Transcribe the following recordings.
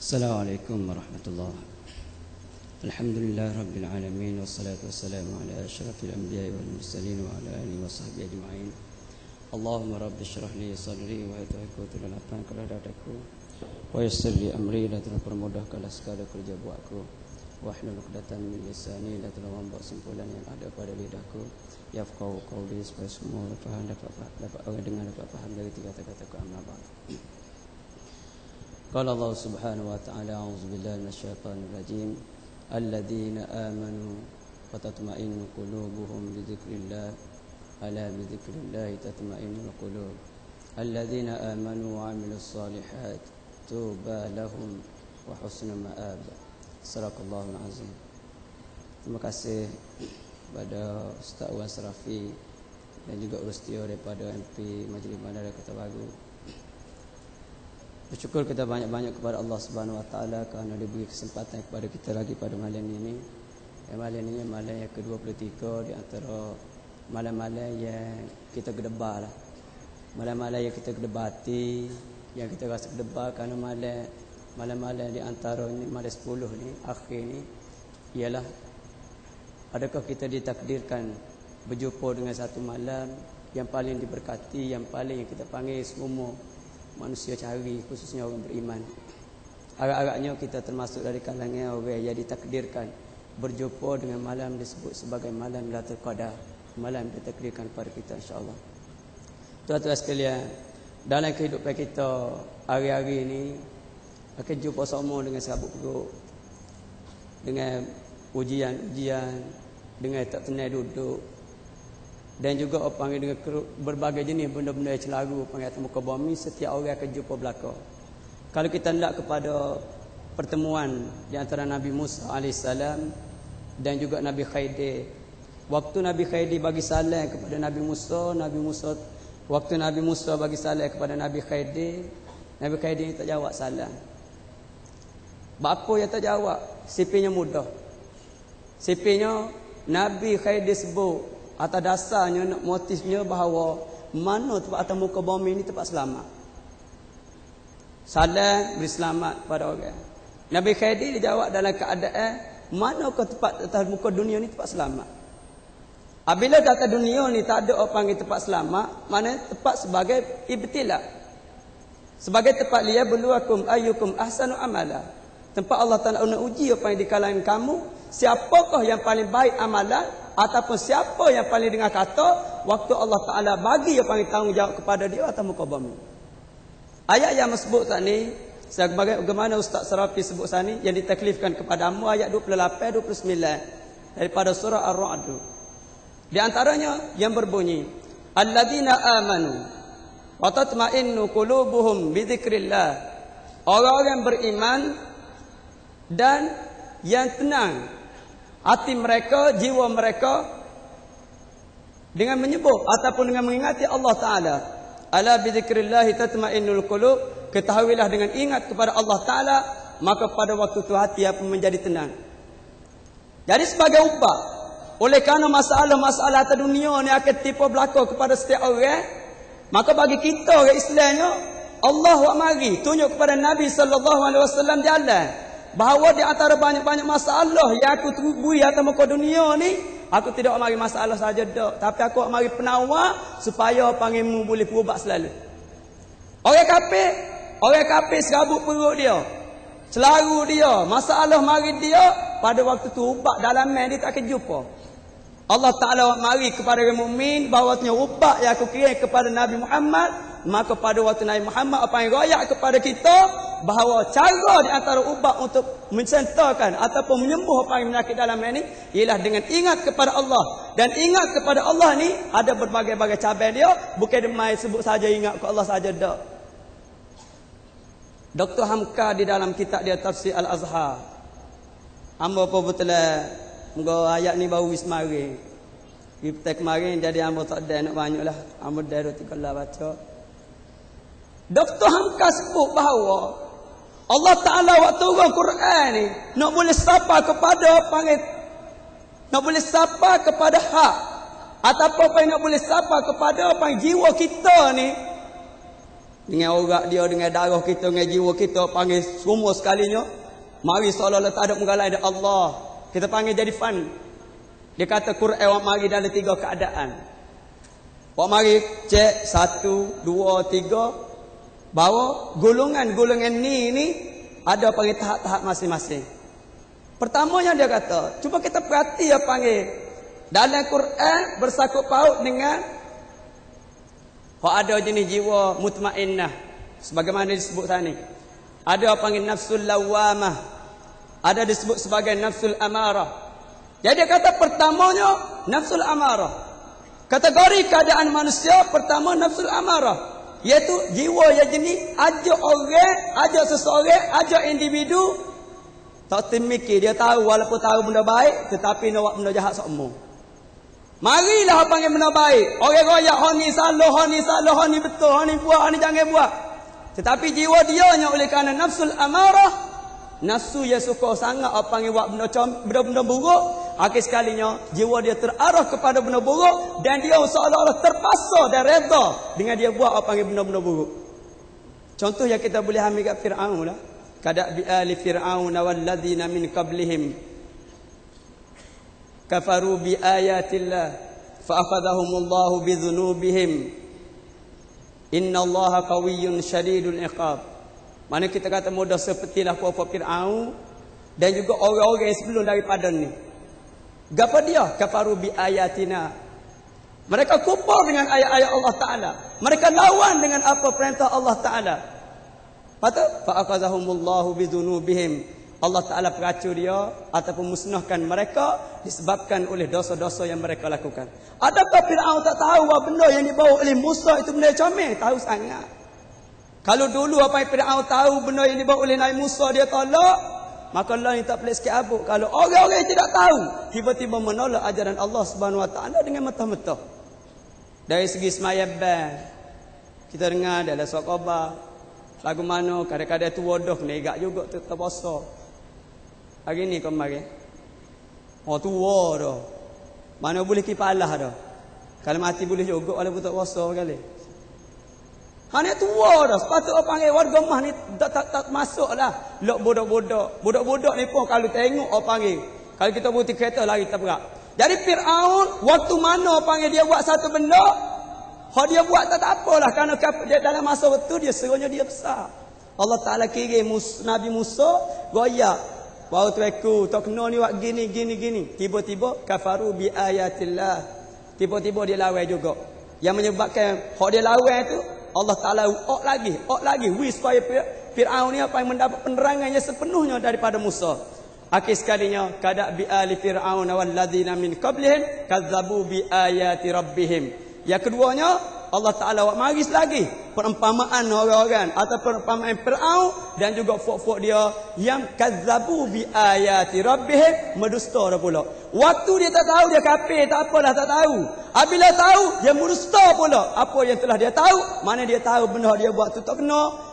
Assalamualaikum warahmatullahi. Alhamdulillah rabbil alamin, wassalatu wassalamu ala asyrafil anbiya'i wal mursalin wa ala alihi wa sahbihi ajma'in. Allahumma rabbi shrah li sadri wa yassir li amri kepada dadaku wa yassir li amri la terpermudahkanlah segala kerja buatku wa hlul 'uqdatam min lisani la membuat simpulan yang ada pada lidahku yafqahu qawli supaya semua faham dapat dengar dapat faham dari tiga kata-kataku. Amma ba'd. Qala Allah subhanahu wa ta'ala, a'udzu billahi minasyaitonir rajim, alladzina amanu wa tatma'innu qulubuhum bi dzikrillah ala bi dzikrillah tatma'innul qulub alladzina amanu wa 'amilus shalihat tuba lahum wa husnul ma'ab. Sadaqallahul azim. Terima kasih kepada Ustaz Wan Sarafi dan juga Urustio daripada MP Majlis Bandar Kota Baru. Bersyukur kita banyak-banyak kepada Allah Subhanahu Wa Taala kerana dia beri kesempatan kepada kita lagi pada malam ini. Malam ini malam yang ke-23 di antara malam-malam yang kita gedebar lah. Malam-malam yang kita gedebati, yang kita rasa gedebar kerana malam-malam di antara ini, malam 10 ni, akhir ni ialah adakah kita ditakdirkan berjumpa dengan satu malam yang paling diberkati, yang paling kita panggil semua manusia cari, khususnya orang beriman. Agak-agaknya kita termasuk dari kalangan orang yang ditakdirkan berjumpa dengan malam disebut sebagai malam Lailatul Qadar, malam ditakdirkan kepada kita insya-Allah. Tuan-tuan sekalian, dalam kehidupan kita hari-hari ini akan jumpa semua dengan serabut perut, dengan ujian-ujian, dengan tak tenang duduk, dan juga orang panggil dengan berbagai jenis benda-benda yang celaru panggil atas muka bumi. Setiap orang akan jumpa belaka. Kalau kita hendak kepada pertemuan di antara Nabi Musa AS dan juga Nabi Khidir, waktu Nabi Khidir bagi salam kepada Nabi Musa, waktu Nabi Musa bagi salam kepada Nabi Khidir, Nabi Khidir ni tak jawab salam. Bapa yang tak jawab, sipinya mudah. Sipinya Nabi Khidir sebut atas dasarnya, motifnya bahawa mana tempat atas muka bumi ini tempat selamat. Salam beri selamat kepada orang. Nabi Khidir dijawab dalam keadaan mana ke tempat atas muka dunia ini tempat selamat. Apabila kata dunia ni tak ada orang panggil tempat selamat, mana tempat sebagai ibtila, sebagai tempat liyabluwakum ayyukum ahsanu amala, tempat Allah Taala nak uji apa yang di kalangan kamu, siapakah yang paling baik amalan, ataupun siapa yang paling dengar kata waktu Allah Ta'ala bagi yang paling tanggungjawab kepada dia atas muka bumi. Ayat yang disebut tadi, sebagaimana Ustaz Sarafi sebut tadi, yang ditaklifkan kepadamu, ayat 28-29 daripada surah Ar-Ra'd. Di antaranya yang berbunyi, alladzina amanu wa tatma'innu qulubuhum bi dzikrillah, orang-orang beriman dan yang tenang hati mereka, jiwa mereka dengan menyebut ataupun dengan mengingati Allah Ta'ala. Ala bidzikrillahi tatma'innul qulub, ketahuilah dengan ingat kepada Allah Ta'ala, maka pada waktu itu hati apa menjadi tenang. Jadi sebagai ubah, oleh kerana masalah-masalah atas dunia ni akan tipu belaka kepada setiap orang, maka bagi kita orang Islamnya, Allah wa mari tunjuk kepada Nabi SAW jalan bahawa di antara banyak-banyak masalah yang aku terubui atas muka dunia ni, aku tidak mari masalah saja dak, tapi aku mari penawar supaya panggilmu boleh berubat selalu. Orang kafir serabut perut dia, celaru dia, masalah mari dia, pada waktu tu ubat dalam dia tak akan jumpa. Allah Ta'ala mari kepada orang mukmin bahawasanya ubat yang aku kirim kepada Nabi Muhammad, maka pada waktu Nabi Muhammad apa yang royak kepada kita bahawa cara di antara ubat untuk mensentarkan ataupun menyembuh apa yang menyakit dalam ini ialah dengan ingat kepada Allah. Dan ingat kepada Allah ni ada berbagai-bagai cabang dia, bukan demai sebut saja ingat kepada Allah saja dak. Dr. Hamka di dalam kitab dia Tafsir Al-Azhar, hamba apa betul muka ayat ni baru wismari. Kita kemarin jadi hamba tak ada nak banyaklah, hamba dah 3 baca. Dr. Hamka sebut bahawa Allah Ta'ala waktu turun Quran ni nak boleh sapa kepada panggil, nak boleh sapa kepada hak, ataupun nak boleh sapa kepada apa jiwa kita ni, Dengan orang dia, dengan darah kita, dengan jiwa kita, panggil semua sekalinya. Mari seolah-olah tak ada menggalai dari Allah. Kita panggil jadi fun. Dia kata Quran awak mari dalam 3 keadaan. Awak mari cek 1, 2, 3. Bahawa golongan-golongan ni ada panggil tahap-tahap masing-masing. Pertamanya dia kata, cuba kita perhati ya panggil. Dalam Quran bersangkut paut dengan ada jenis jiwa mutmainnah. Sebagaimana disebut tadi. Ada panggil nafsul lawamah. Ada disebut sebagai nafsul amarah. Jadi dia kata pertamanya nafsul amarah. Kategori keadaan manusia pertama nafsul amarah. Iaitu jiwa yang jenis ajak orang, ajak seseorang, ajak individu. Tak temikir dia tahu walaupun tahu benda baik. Tetapi nak buat benda jahat semua. Marilah panggil benda baik. Orang royak ni salah, ni betul, ni buat, ni jangan buat. Tetapi jiwa dia nya oleh kerana nafsul amarah, nafsu yang suka sangat apa panggil buat benda buruk, akhir sekalinya jiwa dia terarah kepada benda buruk dan dia seolah-olah terpaksa dan reda dengan dia buat apa panggil benda-benda buruk. Contoh yang kita boleh ambil kat Firaun lah. Kada bi ali fir'aun walladzina min qablihim kafaru bi ayatillah fa akhadhahumullahu bi dhunubihim innallaha qawiyyun syadidul iqab. Mana kita kata mudah sepertilah puak-puak Fir'aun dan juga orang-orang yang sebelum daripada ni. Gapo dia? Kafaru bi ayatina. Mereka kufur dengan ayat-ayat Allah Taala. Mereka lawan dengan apa perintah Allah Taala. Patut fa akhazahumullahu bidzunubihim. Allah Taala peracur dia ataupun musnahkan mereka disebabkan oleh dosa-dosa yang mereka lakukan. Adakah Firaun tak tahu bahawa benda yang dibawa oleh Musa itu benda comel? Tahu sangat. Kalau dulu apa yang Firaun tahu benda yang dibawa oleh Nabi Musa dia tolak, maka Allah ni tak pelik sikit abuk. Kalau orang-orang yang tidak tahu tiba-tiba menolak ajaran Allah Subhanahu Wa Taala dengan mentah-mentah. Dari segi semayang kita dengar dalam surat khabar lagu mana kadang-kadang tu wadah negak juga terpaksa. Hari ni kemarin. Oh tua dah. Mana boleh kipalah dah. Kalau mati boleh juga walaupun tak puasa kali. Hanya tua dah. Sepatutnya panggil warga mah ni tak masuklah. Lok bodoh-bodoh. Bodoh-bodoh ni pun kalau tengok orang panggil. Kalau kita putih kereta lari tabrak. Jadi Fir'aun waktu mana panggil dia buat satu benda, kalau dia buat tak apalah kerana dia dalam masa waktu dia serunya dia besar. Allah Taala kirim Nabi Musa goyak. Baru tu aku tak kena ni buat gini. Tiba-tiba kafaru bi ayatillah. Tiba-tiba dia lawan juga. Yang menyebabkan kalau dia lawan tu Allah Taala ok lagi. Supaya Fir'aun ni apa yang mendapat penerangannya sepenuhnya daripada Musa. Akhir sekalinya kada bi ali fir'aun walladzina min qablihim kazzabu bi ayati rabbihim. Yang keduanya Allah Taala buat maris lagi perumpamaan orang-orang atau perumpamaan Firaun dan juga fok-fok dia yang kazzabu bi ayati rabbihim, mendusta dah pula. Waktu dia tak tahu dia kafir tak apalah tak tahu. Apabila tahu dia mendusta pula apa yang telah dia tahu, mana dia tahu benda dia buat tu tak kena.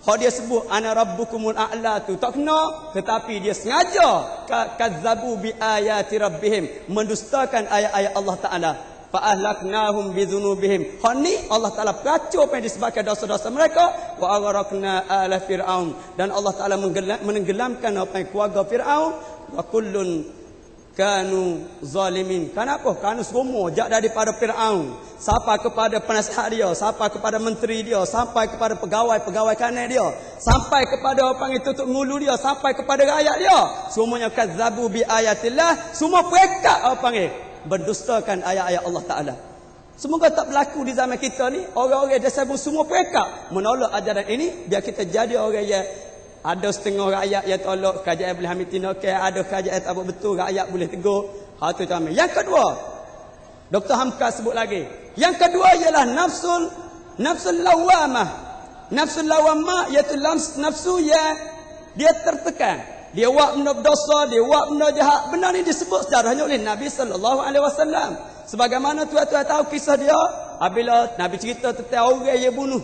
Kalau dia sebut ana rabbukumul a'la tu tak kena, tetapi dia sengaja kazzabu bi ayati rabbihim, mendustakan ayat-ayat Allah Taala. Fa ahlaknahum bi dzunubihim. Ni Allah Taala peracur apa yang disebabkan dosa-dosa mereka. Wa aghraqna ala fir'aun, dan Allah Taala menenggelamkan apa yang keluarga Firaun. Wa kullun kanu zalimin. Kenapa? Kerana semua jak daripada Firaun sampai kepada penasihat dia, sampai kepada menteri dia, sampai kepada pegawai-pegawai kanan dia, sampai kepada orang panggil tutup ngulu dia, sampai kepada rakyat dia, semuanya kazzabu bi ayatillah. Semua perekat orang panggil berdustakan ayat-ayat Allah Taala. Semoga tak berlaku di zaman kita ni. Orang-orang desa pun semua perekat menolak ajaran ini. Biar kita jadi orang yang ada setengah rakyat yang tolak kerajaan boleh ambil tindakan, ada kerajaan tak betul rakyat boleh tegur. Hal tu macam. Yang kedua, Dr. Hamka sebut lagi. Yang kedua ialah nafsul lawamah. Nafsul lawamah iaitu nafsu yang dia tertekan. Dia buat benda berdosa, dia buat benda jahat. Benda ni disebut sejarahnya oleh Nabi sallallahu alaihi wasallam. Sebagaimana tuan-tuan tahu kisah dia, apabila Nabi cerita tentang orang yang bunuh.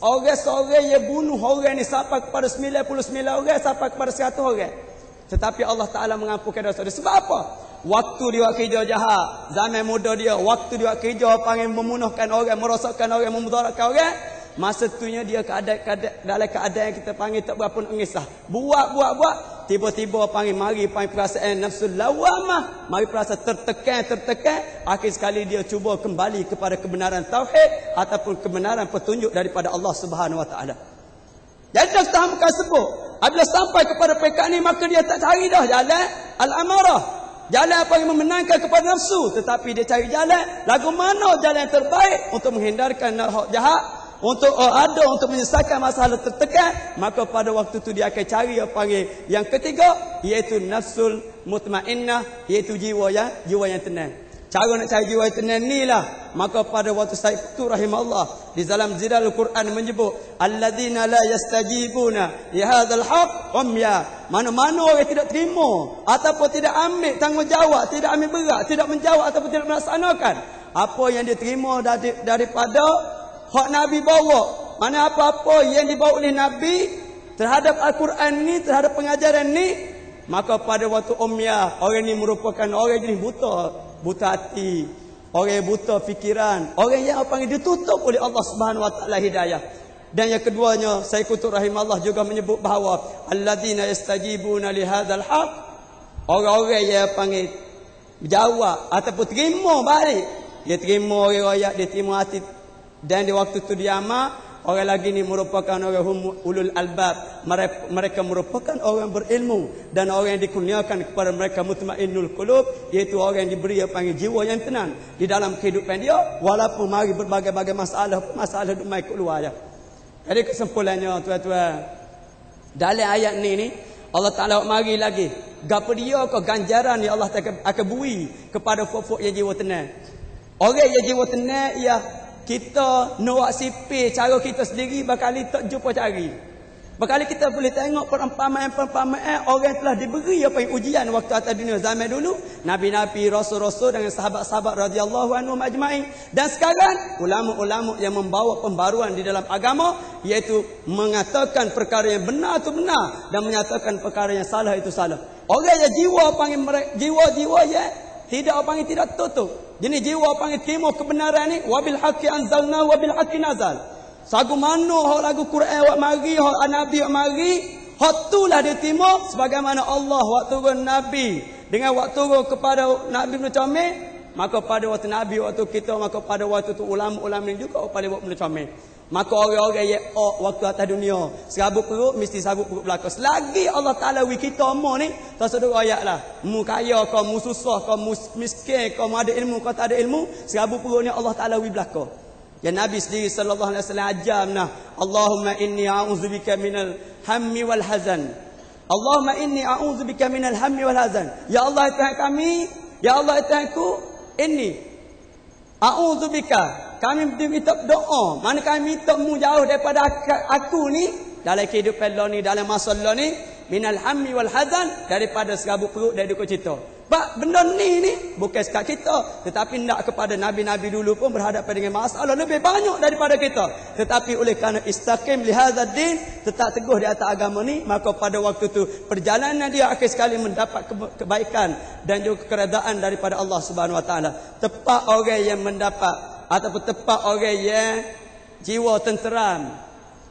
Orang-orang yang bunuh orang ni sampai kepada 99 orang, sampai kepada 100 orang. Tetapi Allah Taala mengampunkan dosa dia. Sebab apa? Waktu dia buat kerja jahat, zaman muda dia, waktu dia buat kerja panggil memunuhkan orang, merosakkan orang, memudaratkan orang, Masa tunya dia dalam keadaan yang kita panggil tak berapa nak mengisah. Buat. Tiba-tiba panggil perasaan nafsul lawamah. Mari perasaan tertekan. Akhir sekali dia cuba kembali kepada kebenaran tauhid. Ataupun kebenaran petunjuk daripada Allah Subhanahu Wa Taala. Jadi dah tahamkan sebut. Apabila sampai kepada peringkat ni, maka dia tak cari dah jalan al-amarah. Jalan apa yang memenangkan kepada nafsu. Tetapi dia cari jalan. Lagu mana jalan yang terbaik untuk menghindarkan hak jahat. Untuk menyelesaikan masalah tertekan. Maka pada waktu tu dia akan cari apa panggil yang ketiga. Iaitu nafsul mutmainnah. Iaitu jiwa yang tenang. Cara nak cari jiwa yang tenang ni lah. Maka pada waktu Said Qutb rahimahullah di dalam Zilal Al-Quran menyebut alladzina la yastajibuna li hadzal haqq umya. Mana-mana orang tidak terima ataupun tidak ambil tanggungjawab, tidak ambil berat, tidak menjawab ataupun tidak melaksanakan apa yang dia terima daripada hak Nabi bawa. Mana apa-apa yang dibawa oleh Nabi terhadap Al-Quran ni, terhadap pengajaran ni, maka pada waktu umya, orang ni merupakan orang jenis buta hati, orang yang buta fikiran, orang yang panggil ditutup oleh Allah Subhanahu Wa Taala hidayah. Dan yang keduanya, Sayyid Qutb rahimahullah juga menyebut bahawa alladzina yastajibuna li hadzal haqq, orang-orang yang panggil jawab ataupun terima balik. Dia terima riwayat, dia terima hati, dan di waktu tu dia amal. Orang lagi ni merupakan orang ulul albab. Mereka merupakan orang berilmu. Dan orang yang dikurniakan kepada mereka mutmainnul qulub. Iaitu orang yang diberi panggil jiwa yang tenang di dalam kehidupan dia. Walaupun mari berbagai-bagai masalah duk mai keluar je. Jadi kesimpulannya tuan-tuan, dalam ayat ni Allah Ta'ala mari lagi. Gapo dia ke ganjaran yang Allah akan beri kepada fok-fok yang jiwa tenang. Orang yang jiwa tenang ialah kita nak sipir cara kita sendiri bakal tak jumpa cari. Bakal kita boleh tengok perumpamaan orang telah diberi apa yang ujian waktu atas dunia zaman dulu, nabi-nabi, rasul-rasul dengan sahabat-sahabat radhiyallahu anhum ajma'in. Dan sekarang ulama-ulama yang membawa pembaruan di dalam agama, iaitu mengatakan perkara yang benar itu benar dan menyatakan perkara yang salah itu salah. Orang yang jiwa panggil jiwa ya tidak panggil tidak tutup. Jadi jiwa panggil timur kebenaran ni, wabil haqqi anzalna wabil haqqi nazal. Sagu mana hak lagu Quran wak mari, hak nabi wak mari, hak tulah dia timur sebagaimana Allah wak turun nabi dengan wak turun kepada Nabi Muhammad. Maka pada waktu nabi waktu kita, maka pada waktu tu ulama-ulama ni juga paling wak Muhammad. Maka orang-orang yang waktu atas dunia serabut perut, mesti serabut perut belakang. Selagi Allah Ta'ala wi kita mu ni, tak sedut ayat lah. Mu kaya kau, mu susah kau, mu miskin kau, mu ada ilmu kau tak ada ilmu, serabut perut ni Allah Ta'ala wi belakang. Ya Nabi sendiri sallallahu alaihi wasallam ajar nah, Allahumma inni a'udzubika minal hammi wal hazan. Allahumma inni a'udzubika minal hammi wal hazan. Ya Allah Tuhan kami, ya Allah Tuhanku, inni a'udzubika, kami minta doa. Mana kami minta mu jauh daripada aku ni dalam kehidupan lo ni, dalam masa lo ni, minal hammi wal hazan, daripada serabut perut dan duka cita. Bak benda ni bukan sekat kita, tetapi nak kepada nabi-nabi dulu pun berhadapan dengan masalah lebih banyak daripada kita. Tetapi oleh kerana istaqim li hadzal din, tetap teguh di atas agama ni, maka pada waktu tu perjalanan dia akan sekali mendapat kebaikan dan juga keredaan daripada Allah Subhanahu Wa Taala. Tepat orang yang mendapat ataupun tepat orang yang jiwa tenteram,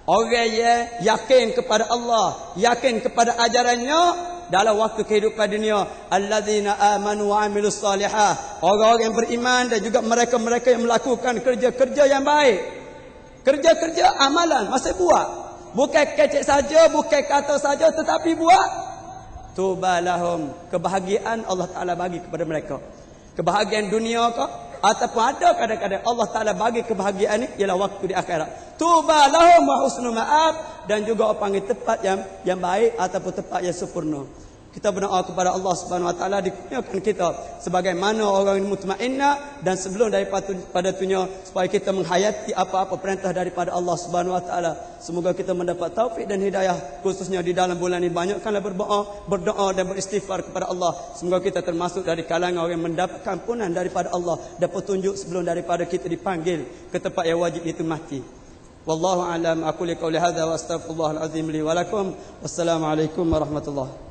orang yang yakin kepada Allah, yakin kepada ajarannya dalam waktu kehidupan dunia. Alladzina amanu wa amilus salihah, orang-orang yang beriman dan juga mereka-mereka yang melakukan kerja-kerja yang baik, kerja-kerja amalan masih buat, bukan kecek saja, bukan kata saja, tetapi buat. Tubalahum, kebahagiaan Allah Ta'ala bagi kepada mereka. Kebahagiaan dunia kah ataupun ada kadang-kadang Allah Ta'ala bagi kebahagiaan ni ialah waktu di akhirat. Tuba lahum wa husnul ma'ab, dan juga panggil tepat yang baik ataupun tepat yang sempurna. Kita berdoa kepada Allah Subhanahu Wa Taala dikurniakan kita sebagaimana orang mutmainnah, dan sebelum daripada tunya supaya kita menghayati apa-apa perintah daripada Allah Subhanahu Wa Taala. Semoga kita mendapat taufik dan hidayah, khususnya di dalam bulan ini. Banyakkanlah berdoa dan beristighfar kepada Allah. Semoga kita termasuk dari kalangan orang yang mendapat ampunan daripada Allah dan petunjuk sebelum daripada kita dipanggil ke tempat yang wajib itu mati. Wallahu a'lam. Aku li qouli hadza wa astaghfirullahal azim li wa lakum. Wassalamu alaikum warahmatullahi